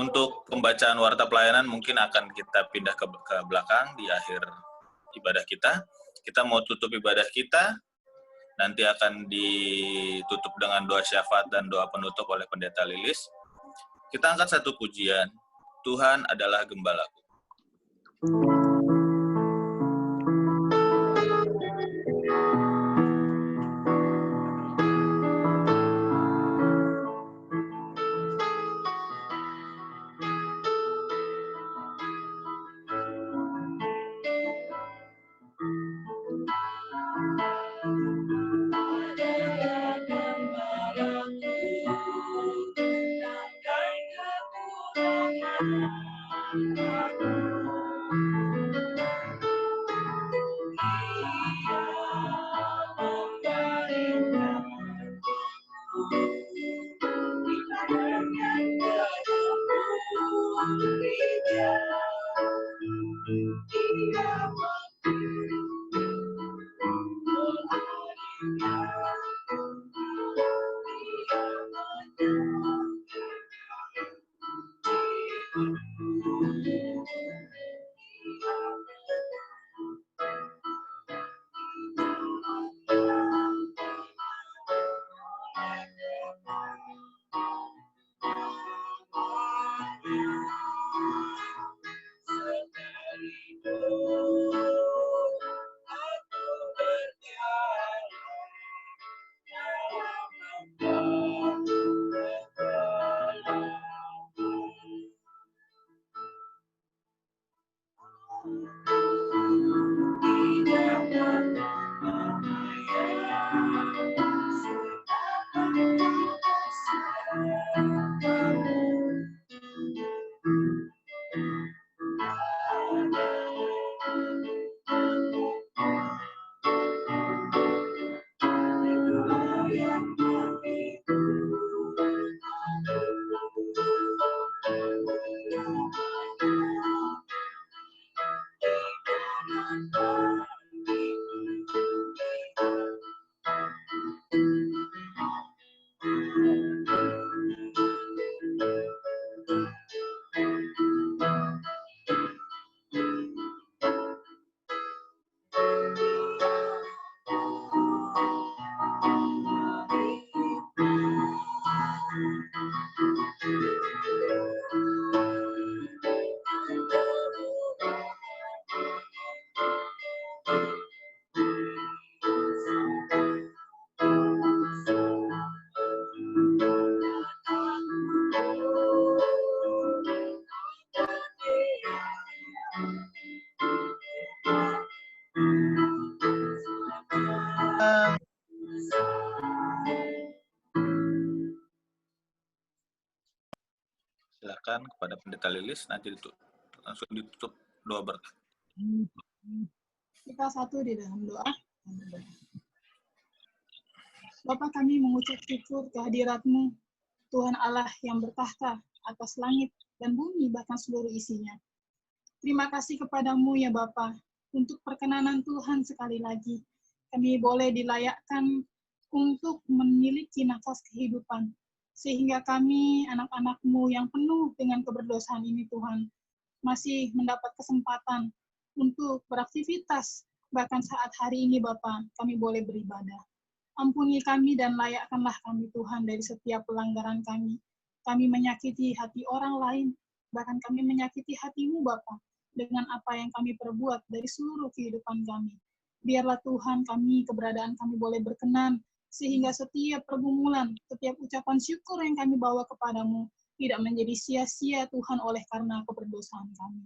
S1: Untuk pembacaan warta pelayanan mungkin akan kita pindah ke belakang di akhir ibadah kita. Kita mau tutup ibadah kita, nanti akan ditutup dengan doa syafaat dan doa penutup oleh Pendeta Lilis. Kita angkat satu pujian, Tuhan adalah gembalaku. Silakan kepada Pendeta Lilis, nanti langsung ditutup doa berkat.
S6: Kita satu di dalam doa. Bapa, kami mengucap syukur kehadirat-Mu, Tuhan Allah yang bertahta atas langit dan bumi, bahkan seluruh isinya. Terima kasih kepadamu ya Bapa, untuk perkenanan Tuhan sekali lagi. Kami boleh dilayakkan untuk memiliki nafas kehidupan, sehingga kami, anak-anak-Mu yang penuh dengan keberdosaan ini Tuhan, masih mendapat kesempatan untuk beraktivitas, bahkan saat hari ini Bapa, kami boleh beribadah. Ampuni kami dan layakkanlah kami Tuhan dari setiap pelanggaran kami. Kami menyakiti hati orang lain, bahkan kami menyakiti hati-Mu Bapa, dengan apa yang kami perbuat dari seluruh kehidupan kami. Biarlah Tuhan kami, keberadaan kami boleh berkenan, sehingga setiap pergumulan, setiap ucapan syukur yang kami bawa kepadamu, tidak menjadi sia-sia Tuhan oleh karena keberdosaan kami.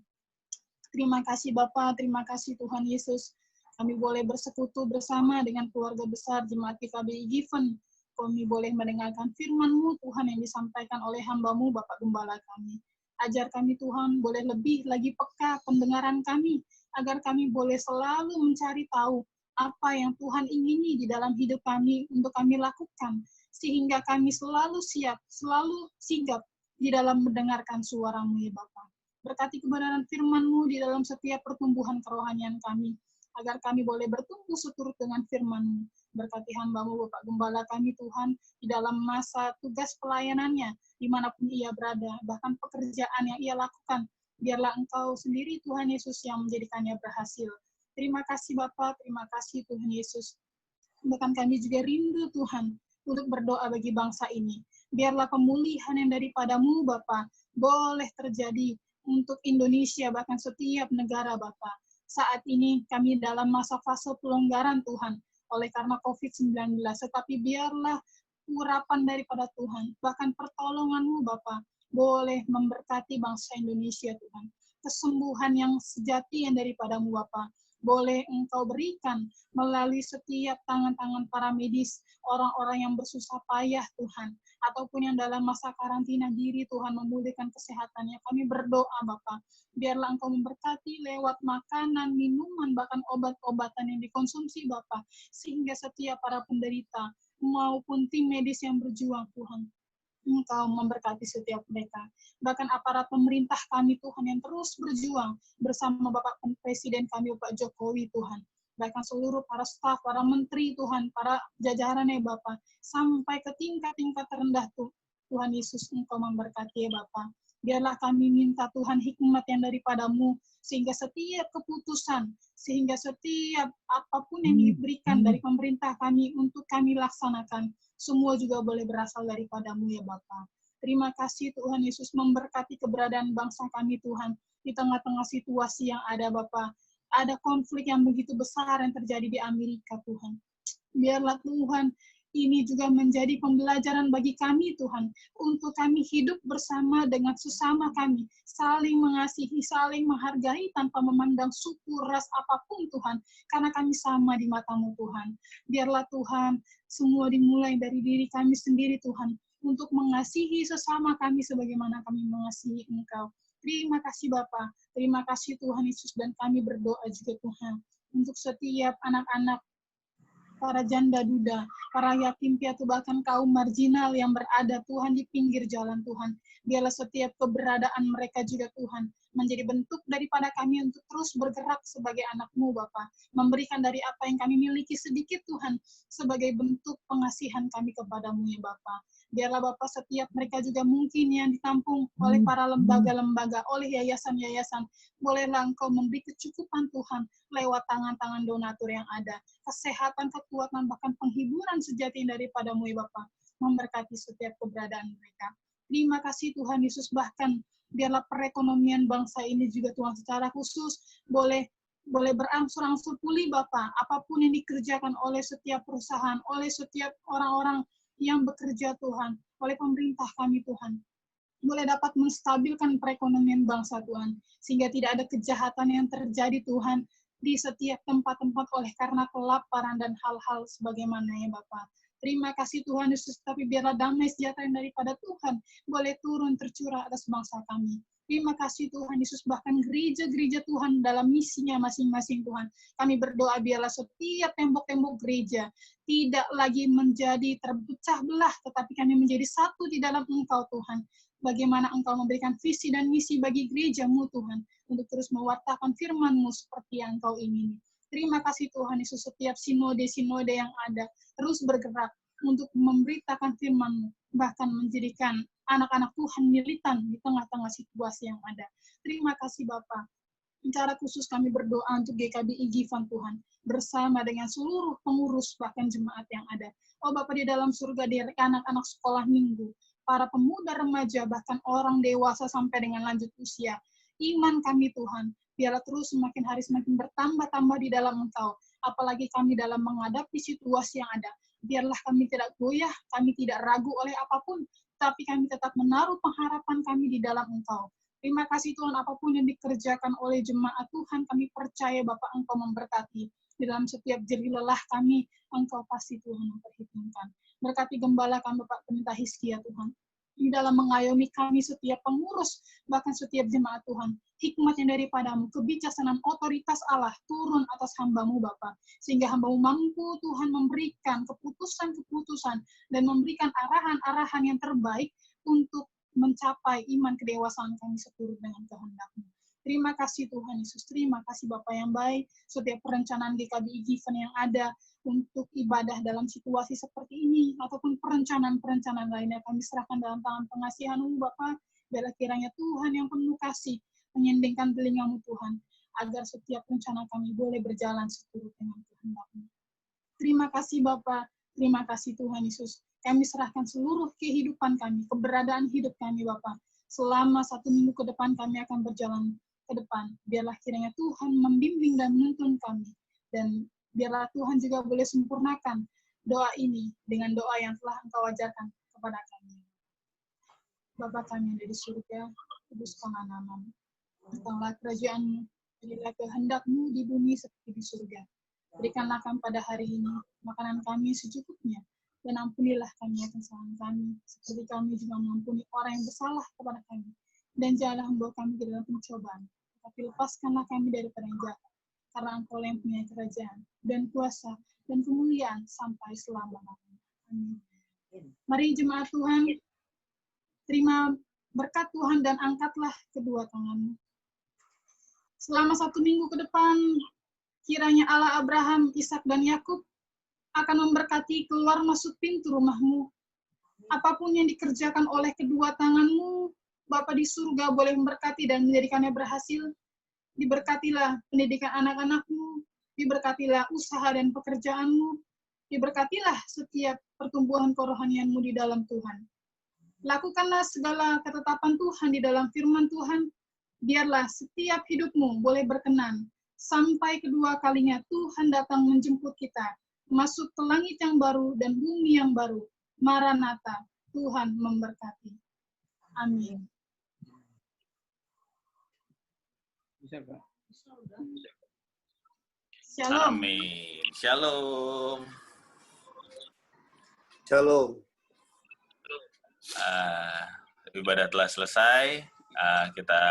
S6: Terima kasih Bapa, terima kasih Tuhan Yesus. Kami boleh bersekutu bersama dengan keluarga besar Jemaat GKBI Given. Kami boleh mendengarkan firman-Mu Tuhan yang disampaikan oleh hamba-Mu Bapak Gembala kami. Ajar kami Tuhan boleh lebih lagi peka pendengaran kami, agar kami boleh selalu mencari tahu apa yang Tuhan ingini di dalam hidup kami untuk kami lakukan, sehingga kami selalu siap, selalu sigap di dalam mendengarkan suara-Mu ya Bapa. Berkati kebenaran firman-Mu di dalam setiap pertumbuhan kerohanian kami, agar kami boleh bertumbuh seturut dengan firman-Mu. Berkati hamba-Mu Bapak Gembala kami Tuhan, di dalam masa tugas pelayanannya, dimanapun ia berada, bahkan pekerjaan yang ia lakukan, biarlah Engkau sendiri Tuhan Yesus yang menjadikannya berhasil. Terima kasih Bapa, terima kasih Tuhan Yesus. Bahkan kami juga rindu Tuhan, untuk berdoa bagi bangsa ini. Biarlah pemulihan yang daripada-Mu Bapa, boleh terjadi untuk Indonesia, bahkan setiap negara Bapa. Saat ini kami dalam masa fase pelonggaran Tuhan, oleh karena COVID-19, tetapi biarlah urapan daripada Tuhan, bahkan pertolongan-Mu Bapa, boleh memberkati bangsa Indonesia Tuhan. Kesembuhan yang sejati yang daripada-Mu Bapa, boleh Engkau berikan melalui setiap tangan-tangan para medis, orang-orang yang bersusah payah Tuhan, ataupun yang dalam masa karantina diri Tuhan memulihkan kesehatannya. Kami berdoa Bapa, biarlah Engkau memberkati lewat makanan, minuman, bahkan obat-obatan yang dikonsumsi Bapa, sehingga setiap para penderita maupun tim medis yang berjuang Tuhan, Engkau memberkati setiap mereka. Bahkan aparat pemerintah kami Tuhan yang terus berjuang bersama Bapak Presiden kami Bapak Jokowi Tuhan. Bahkan seluruh para staf, para menteri Tuhan, para jajarannya Bapak, sampai ke tingkat-tingkat terendah Tuhan Yesus Engkau memberkati ya Bapak. Biarlah kami minta Tuhan hikmat yang daripada-Mu, sehingga setiap keputusan, sehingga setiap apapun yang diberikan dari pemerintah kami untuk kami laksanakan, semua juga boleh berasal daripada-Mu ya Bapa. Terima kasih Tuhan Yesus memberkati keberadaan bangsa kami Tuhan, di tengah-tengah situasi yang ada Bapa. Ada konflik yang begitu besar yang terjadi di Amerika Tuhan. Biarlah Tuhan, ini juga menjadi pembelajaran bagi kami Tuhan, untuk kami hidup bersama dengan sesama kami, saling mengasihi, saling menghargai tanpa memandang suku, ras apapun Tuhan, karena kami sama di mata-Mu Tuhan. Biarlah Tuhan, semua dimulai dari diri kami sendiri Tuhan, untuk mengasihi sesama kami sebagaimana kami mengasihi Engkau. Terima kasih Bapa, terima kasih Tuhan Yesus, dan kami berdoa juga Tuhan, untuk setiap anak-anak, para janda duda, para yatim piatu, bahkan kaum marginal yang berada Tuhan di pinggir jalan Tuhan. Biarlah setiap keberadaan mereka juga Tuhan menjadi bentuk daripada kami untuk terus bergerak sebagai anak-Mu Bapa. Memberikan dari apa yang kami miliki sedikit Tuhan, sebagai bentuk pengasihan kami kepada-Mu ya Bapa. Biarlah Bapa setiap mereka juga mungkin yang ditampung oleh para lembaga-lembaga, oleh yayasan-yayasan, bolehlah Engkau memberi kecukupan Tuhan lewat tangan-tangan donatur yang ada. Kesehatan, kekuatan, bahkan penghiburan sejati daripada-Mu ya Bapa, memberkati setiap keberadaan mereka. Terima kasih Tuhan Yesus, bahkan biarlah perekonomian bangsa ini juga Tuhan secara khusus boleh berangsur-angsur pulih Bapa. Apapun yang dikerjakan oleh setiap perusahaan, oleh setiap orang-orang yang bekerja Tuhan, oleh pemerintah kami Tuhan, boleh dapat menstabilkan perekonomian bangsa Tuhan, sehingga tidak ada kejahatan yang terjadi Tuhan di setiap tempat-tempat oleh karena kelaparan dan hal-hal sebagaimana ya Bapa. Terima kasih Tuhan Yesus, tapi biarlah damai sejahtera daripada Tuhan boleh turun tercurah atas bangsa kami. Terima kasih Tuhan Yesus, bahkan gereja-gereja Tuhan dalam misinya masing-masing Tuhan. Kami berdoa biarlah setiap tembok-tembok gereja tidak lagi menjadi terpecah belah, tetapi kami menjadi satu di dalam Engkau Tuhan. Bagaimana Engkau memberikan visi dan misi bagi gereja-Mu Tuhan, untuk terus mewartakan firman-Mu seperti yang Engkau ingini. Terima kasih Tuhan Yesus, setiap sinode-sinode yang ada terus bergerak untuk memberitakan firman-Mu, bahkan menjadikan anak-anak Tuhan militan di tengah-tengah situasi yang ada. Terima kasih Bapak. Secara khusus kami berdoa untuk GKBI Gifan Tuhan, bersama dengan seluruh pengurus bahkan jemaat yang ada. Oh Bapak di dalam surga, di anak-anak sekolah minggu, para pemuda remaja, bahkan orang dewasa sampai dengan lanjut usia. Iman kami Tuhan, biarlah terus semakin hari semakin bertambah-tambah di dalam Engkau. Apalagi kami dalam menghadapi situasi yang ada. Biarlah kami tidak goyah, kami tidak ragu oleh apapun, tapi kami tetap menaruh pengharapan kami di dalam Engkau. Terima kasih Tuhan, apapun yang dikerjakan oleh jemaat Tuhan, kami percaya Bapak Engkau memberkati. Di dalam setiap jerih lelah kami, Engkau pasti Tuhan memperhitungkan. Berkati gembala kami Bapak Pendeta Hizkia Tuhan. Di dalam mengayomi kami setiap pengurus, bahkan setiap jemaat Tuhan. Hikmat yang daripadamu, kebijaksanaan otoritas Allah turun atas hamba-Mu Bapa, sehingga hamba-Mu mampu Tuhan memberikan keputusan-keputusan dan memberikan arahan-arahan yang terbaik untuk mencapai iman kedewasaan kami seturut dengan kehendak-Mu. Terima kasih Tuhan Yesus, terima kasih Bapa yang baik, setiap perencanaan GKBI Given yang ada untuk ibadah dalam situasi seperti ini, ataupun perencanaan-perencanaan lainnya kami serahkan dalam tangan pengasihan-Mu Bapa, biarlah kiranya Tuhan yang penuh kasih, menyendingkan telinga-Mu Tuhan, agar setiap rencana kami boleh berjalan seturut dengan kehendak-Mu. Terima kasih Bapa, terima kasih Tuhan Yesus. Kami serahkan seluruh kehidupan kami, keberadaan hidup kami Bapa. Selama 1 minggu ke depan kami akan berjalan ke depan. Biarlah kiranya Tuhan membimbing dan menuntun kami. Dan biarlah Tuhan juga boleh sempurnakan doa ini dengan doa yang telah Engkau ajarkan kepada kami. Bapa kami yang ada di surga, kuduskanlah nama-Mu. Datanglah kerajaan-Mu, jadilah kehendak-Mu di bumi seperti di surga. Berikanlah kami pada hari ini makanan kami secukupnya, dan ampunilah kami akan kesalahan kami, seperti kami juga mengampuni orang yang bersalah kepada kami. Dan janganlah membawa kami ke dalam pencobaan, tapi lepaskanlah kami daripada yang jahat, karena Engkau yang punya kerajaan, dan kuasa, dan kemuliaan sampai selama-lamanya. Amin. Mari jemaat Tuhan, terima berkat Tuhan dan angkatlah kedua tanganmu. Selama 1 minggu ke depan, kiranya Allah Abraham, Ishak dan Yakub akan memberkati keluar masuk pintu rumahmu. Apapun yang dikerjakan oleh kedua tanganmu, Bapa di surga boleh memberkati dan menjadikannya berhasil. Diberkatilah pendidikan anak-anakmu, diberkatilah usaha dan pekerjaanmu, diberkatilah setiap pertumbuhan kerohanianmu di dalam Tuhan. Lakukanlah segala ketetapan Tuhan di dalam firman Tuhan. Biarlah setiap hidupmu boleh berkenan, sampai kedua kalinya Tuhan datang menjemput kita, masuk ke langit yang baru dan bumi yang baru. Maranatha, Tuhan memberkati. Amin.
S3: Bisa, Pak?
S6: Shalom.
S1: Amin. Shalom.
S2: Shalom.
S1: Ibadah telah selesai. Kita